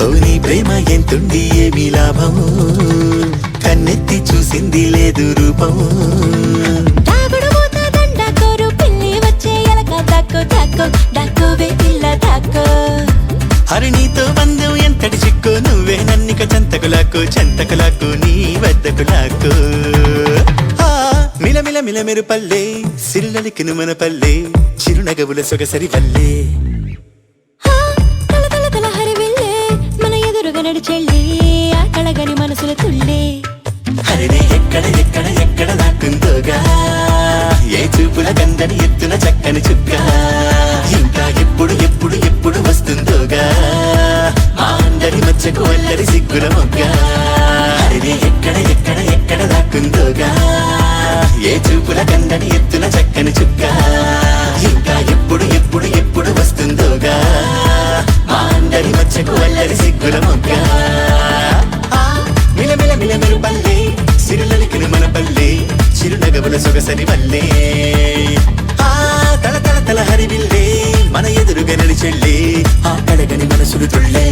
ఓ నీ ప్రేమ ఎంతుండి ఏమి లాభము కన్నెత్తి చూసింది లేదు రూపము దాగుడు మూత దండ కోరు పిల్లి వచ్చే ఎలక దాక్కో దాక్కో దాక్కోవే పిల్ల దాక్కో హరి నీతో బంధం ఎంతటి చిక్కు నువ్వే నన్నిక చెంతకులాకు నీ వద్దకు లాక్కు మిలమిల మిలమెరు పల్లె సిరులలికిను మన పల్లె చిరునగవుల సొగసరి వల్లే తల తల తల హరివిల్లే మన ఎదురుగా నడిచెళ్ళి ఆ కళగని మనసుల తుళ్ళే హరివే ఎక్కడ దాక్కుందోగా ఏ చూపుల కందని ఎత్తున చక్కని చుక్క ఇంకా ఎప్పుడు వస్తుందోగా మా అందరి మధ్యకు అల్లరి సిగ్గుల మొగ్గ హరివే ఎక్కడ దాక్కుందోగా ఏ చూపుల కందని ఎత్తున చక్కని చుక్క ఇంకా ఎప్పుడు వస్తుందోగా మా అందరి మధ్యకు అల్లరి సిగ్గుల మొగ్గ మిలమిల పల్లె సిరులలికిన మన పల్లె చిరునగవుల సొగసరి వల్లే తల తల తల హరివిల్లే మన ఎదురుగా నడిచెళ్ళే ఆ కడగని మనసులు తుళ్ళే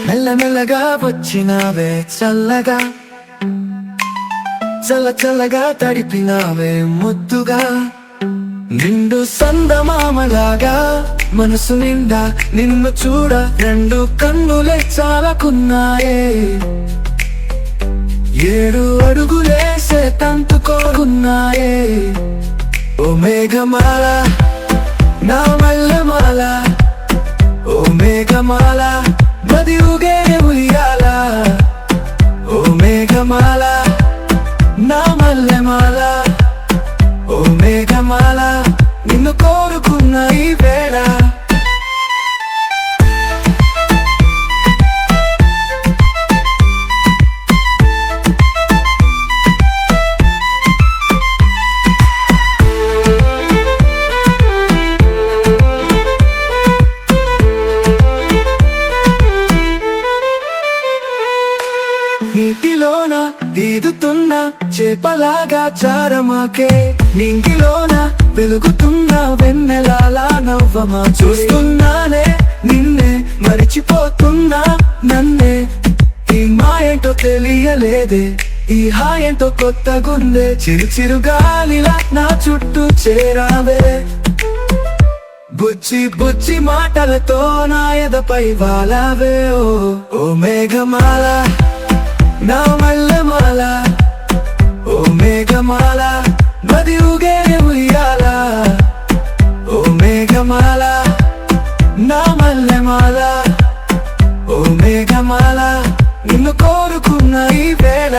మెల్లమెల్లగా వచ్చినావే చల్లగా చల్లగా తడిపినావే ముద్దుగా నిండు సందమామలాగా మనసు నిండా నిన్ను చూడ రెండు కన్నులే చాలకున్నాయే 7 అడుగులేసే తంతుకోకున్నాయే ఓ మేఘమాల నా మల్లెమాల ఓ మేఘమాల మది ఊగే ఉయ్యాల ఓ మేఘమాల నా మల్లెమాల ఓ మేఘమాల నిన్ను కోరుకున్న ఈ వేళ నీటిలోన దీదుతున్న చేపలాగా చారమాకే నింగిలోన వెలుగుతున్న వెన్నెలాలా నవ్వమా చూస్తున్నానే నిన్నే మరిచిపోతున్నా నన్నే ఈ మాయంటో తెలియలేదే ఈ హాయంటో కొత్తగుందే చిరు గాలిలా నా చుట్టూ చేరావే బుజ్జి మాటలతో నా ఎదపై వాలావే ఓ మేఘమాల నా మల్లెమాల ఓ మేఘమాల మది ఊగే ఉయ్యాల ఓ మేఘమాల నా మల్లెమాల ఓ మేఘమాల నిన్ను కోరుకున్న ఈ వేళ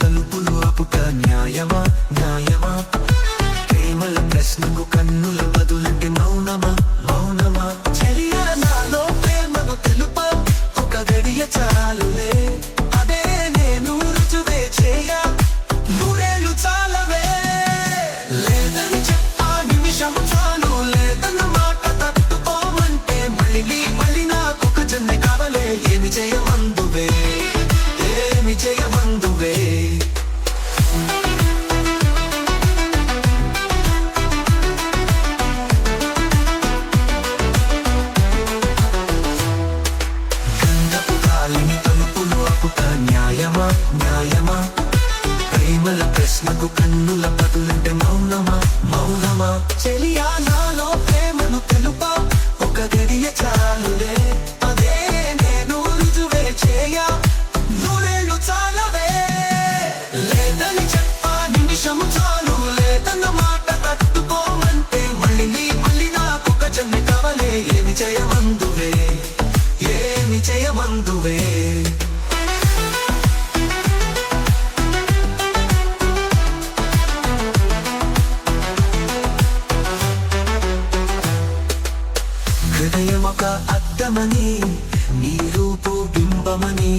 తలుపులు ఆపుట న్యాయమా ప్రేమల ప్రశ్నకు కన్నుల బదులంటే మౌనమా చెలియా నాలో ప్రేమను తెలుప ఒక గడియ చాలులే అదే నేను రుజువే చేయ నూరేళ్ళు చాలవే లేదని చెప్పా నిమిషం చాలు లేదన్న మాట తట్టుకోమంటే మళ్ళీ నాకొక జన్మ కావలే ఏమి చేయమందువే గంధపు గాలిని తలుపులు ఆపుట న్యాయమా ప్రేమల ప్రశ్నకు కన్నుల బదులంటే మౌనమా మౌనమా చెలియా నాలో ప్రేమను తెలుపా ఒక గడియ చాలులే అదే నేను రుజువే చేయా నూరేళ్ళు చాలవే లేదని చెప్పా నిమిషము చాలు లేదన్న మాట తట్టుకోమంటే మళ్ళీ నాకొక జన్మ కావలే ఏమి చేయమందువే ఏమి చేయమందువే హృదయమొక అద్దమని నీ రూపు బింబమని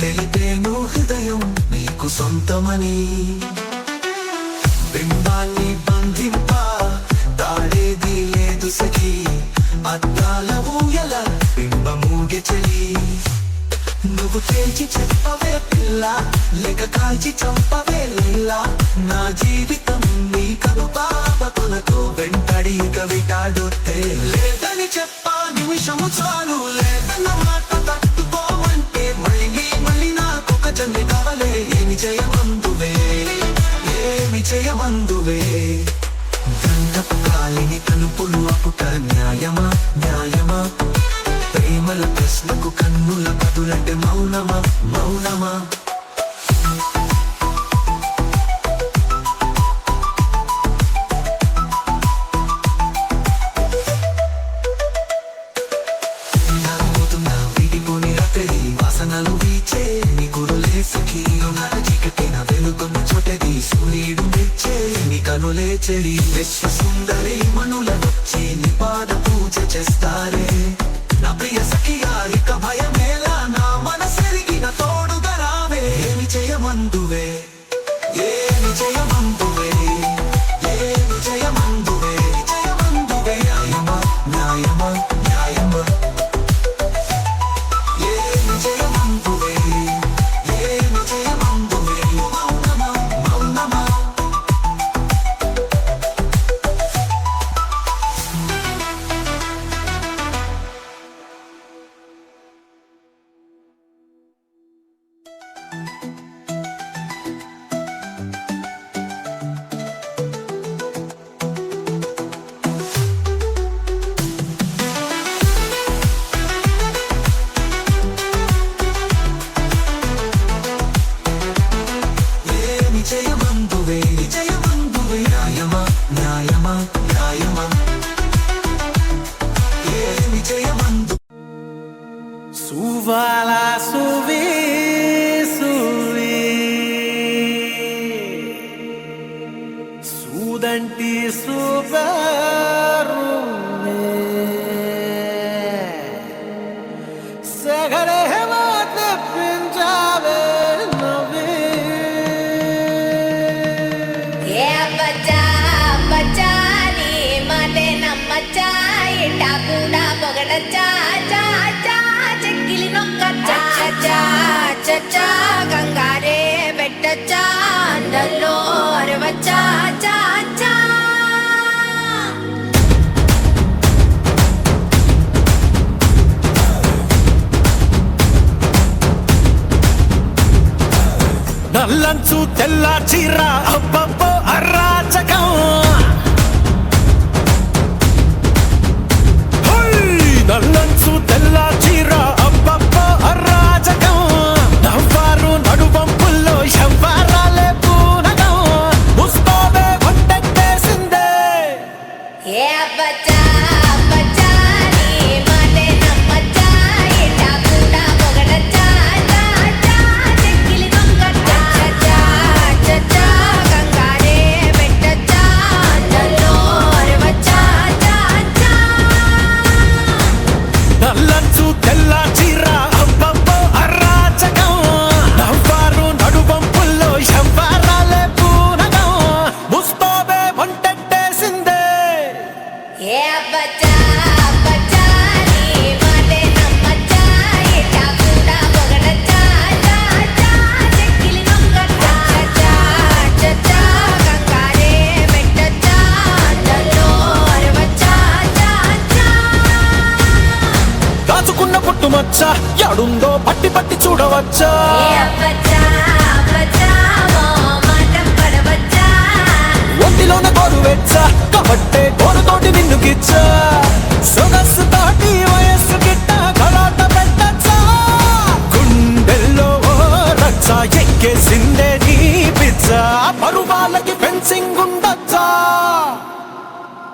తెలిపేను హృదయం నీకు సొంతమని బింబాన్ని బంధింప తాడేది లేదు సఖీ అద్దాల ఊయల బింబమూగె చెలి నువ్వు తేల్చి చెప్పవే పిల్ల లేక కాల్చి చంపవే లీలా నా జీవితం నీ కనుపాపతులకు వెంటడి కవిటాడుతే లేదని చెప్పా నిమిషము చాలు లేదన్న మాట తట్టుకోమంటే మళ్ళీ నాకొక జన్మ కావలే ఏమి చేయమందువే ఏమి చేయమందువే గంధపు కాలిని తలుపులు అప్పుట న్యాయమా న్యాయమా ప్రేమల ప్రశ్నకు కన్నుల బదులంటే మౌనమా మౌనమా విడిపోని రాత్రి వాసనలు వీచే నీ గురులే సఖీ చీకటిన వెలుగొన్న చోటది సూర్యుడు మెచ్చే నీ కనులే చెడి విశ్వ సుందరి మనుల వచ్చి నీ పాద పూజ చేస్తారే నా ప్రియ సఖియా ఇక భయమేలా నా మనసెరిగిన తోడుగా రావే ఏమి చేయమందువే ఏమి చేయమందువే ఏమి చేయమందువే చేయమందువే న్యాయమా న్యాయమా న్యాయమా ఏమి చేయమందువే ఏమి చేయమందువే మౌనమా మౌనమా ఏమి చేయమందువే చేయమందువే న్యాయమా న్యాయమా న్యాయమా ఏమి చేయమందు సువాలా సువి సువి సూదంటి సుబరు సగరే మాట పింజావే నవే ఏ బచ్చా బచ్చా నీ మాటే నమ్మచ్చా ఇట్టా కూడా పొగడచ్చా చా చా చెక్కిలి నొక్కచ్చా చా చచ్చా గంగారే పెట్టచ్చా అందల్లో అరవచ్చా చా చా నల్లంచు తెల్ల చీర అబ్బబ్బో అరాచకం నల్లంచు తెల్ల చీర అబ్బబ్బో అరాచకం నవ్వారు నడువంపుల్లో ఎవ్వారాలే పూనగం ముస్తాబే వంటెట్టేసిందే ఏ బచ్చా బచ్చా నీ మాటే నమ్మచ్చా ఇట్టా కూడా పొగడచ్చా చా చా చెక్కిలి నొక్కచ్చా చా చచ్చా గంగారే పెట్టచ్చా అందల్లో అరవచ్చా చా చా నల్లంచు తెల్ల చీర అబ్బబ్బో అరాచకం నవ్వారు నడువంపుల్లో ఎవ్వారాలే పూనగం ముస్తాబే వంటెట్టేసిందే ఏ బచ్చా బచ్చా నీ మాటే నమ్మచ్చా ఇట్టా కూడా పొగడచ్చా చా చా చెక్కిలి నొక్కచ్చా చా చచ్చా గంగారే పెట్టచ్చా అందల్లో అరవచ్చా చా చా దాచుకున్న పుట్టుమచ్చ యాడుందో పట్టి పట్టి చూడవచ్చా ఏ బచ్చా బచ్చా ఓ మాటం పడవచ్చా ఒంటిలోన గోరు వెచ్చ కబట్టే గోరుతోటి నిన్ను గిచ్చ సొగసు తోటి వయస్సు గిట్ట గలాట పెట్టచ్చా గుండెల్లో ఓ రచ్చ ఎక్కేసిందే నీ పిచ్చ పరువాలకి ఫెన్సింగ్ ఉండొచ్చా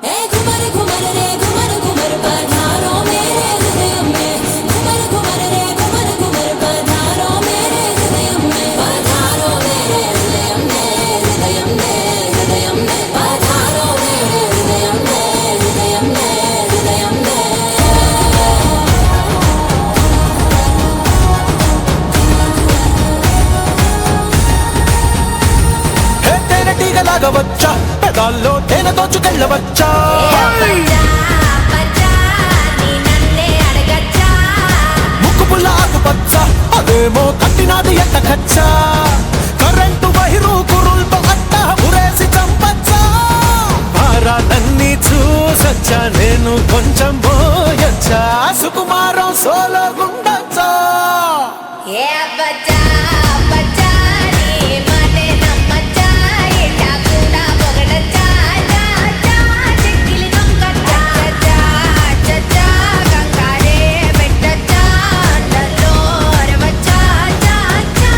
ए घुमर घुमर रे घुमर घुमर पधारो मेरे हृदय में घुमर घुमर रे घुमर घुमर पधारो मेरे हृदय में पधारो मेरे हृदय में हृदय में हृदय में पधारो मेरे हृदय में हृदय में हृदय में హే తేనెటీగలాగా వచ్చా పెదాల్లో తేనె దోచుకెళ్ళవచ్చా ముక్కు పుల్ల ఆకుపచ్చ అదేమో కట్టినాది ఎంత ఖచ్చా కరెంటు వైరు కురుల్తో అట్ట ఉరేసి చంపచ్చా భారాలన్నీ చూసొచ్చా నేను కొంచెం పోయొచ్చా సుకుమారం సోలో గుండొచ్చా ఏ బచ్చా బచ్చా నీ మాటే నమ్మచ్చా ఏటా కూడా పొగడచ్చా చా చా చెక్కిలి నొక్కచ్చా చా చా గంగారే పెట్టచ్చా అండల్లో అరవచ్చా చా చా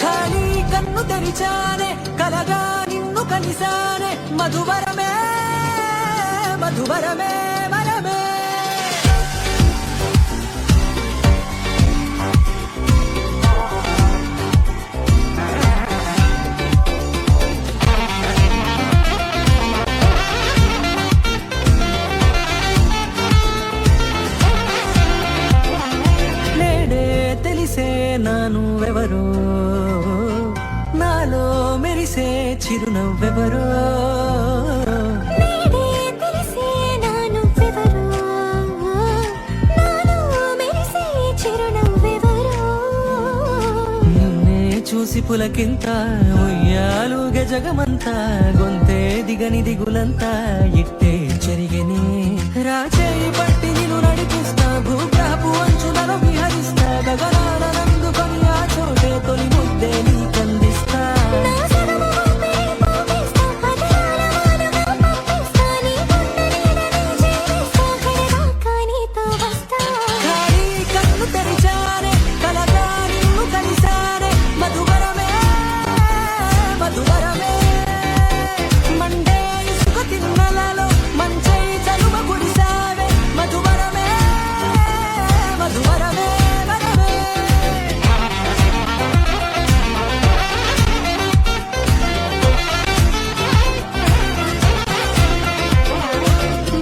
ఖాళీ కన్ను తెరిచానే కలగా నిన్ను కలిసానే మధువరమే మధువరమే వరమే నేడే తెలిసే నానువెవరో నాలో మెరిసే చిరునవ్వెవరో నేడే తెలిసే నానువెవరో నాలో మెరిసే చిరునవ్వెవరో నిన్నే చూసి పులకింత ఉయ్యాలుగ జగమంతా గొంతే దిగని దిగులంతా ఇట్టే చెరిగని రాచేయి పట్టి నిన్ను నడిపిస్తా భూగ్రహపు అంచులలో విహరిస్తా గగనాన నందుకొని ఆ చోటే తొలి ముద్దే నీకందిస్తా నా సగము ఊపే పోగేస్తా పదరాల వానగా పంపిస్తా నీ గుండె నీడనే చేరేస్తా కడదాకా నీతో వస్తా ఖాళీ కన్ను తెరిచానే కలగా నిన్ను కలిసానే మధువరమే మధువరమే మండే ఇసుక తిన్నలలో మంచై చలువ గుడిసావే మధువరమే మధువరమే వరమే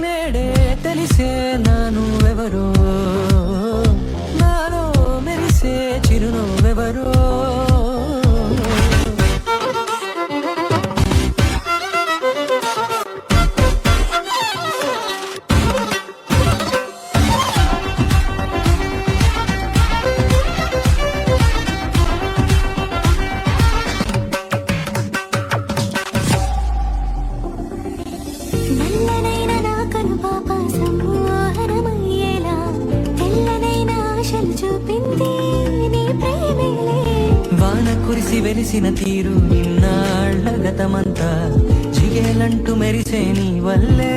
నేడే తెలిసే నానువెవరో నాలో మెరిసే చిరునవ్వెవరో నల్లనైన నా కనుపాప సమ్మోహనమయ్యేలా తెల్లనైన ఆశలు చూపింది నీ ప్రేమేలే వాన కురిసి వెలిసిన తీరు నిన్నాళ్ళ గతమంతా జిగేలంటూ మెరిసే నీ వల్లే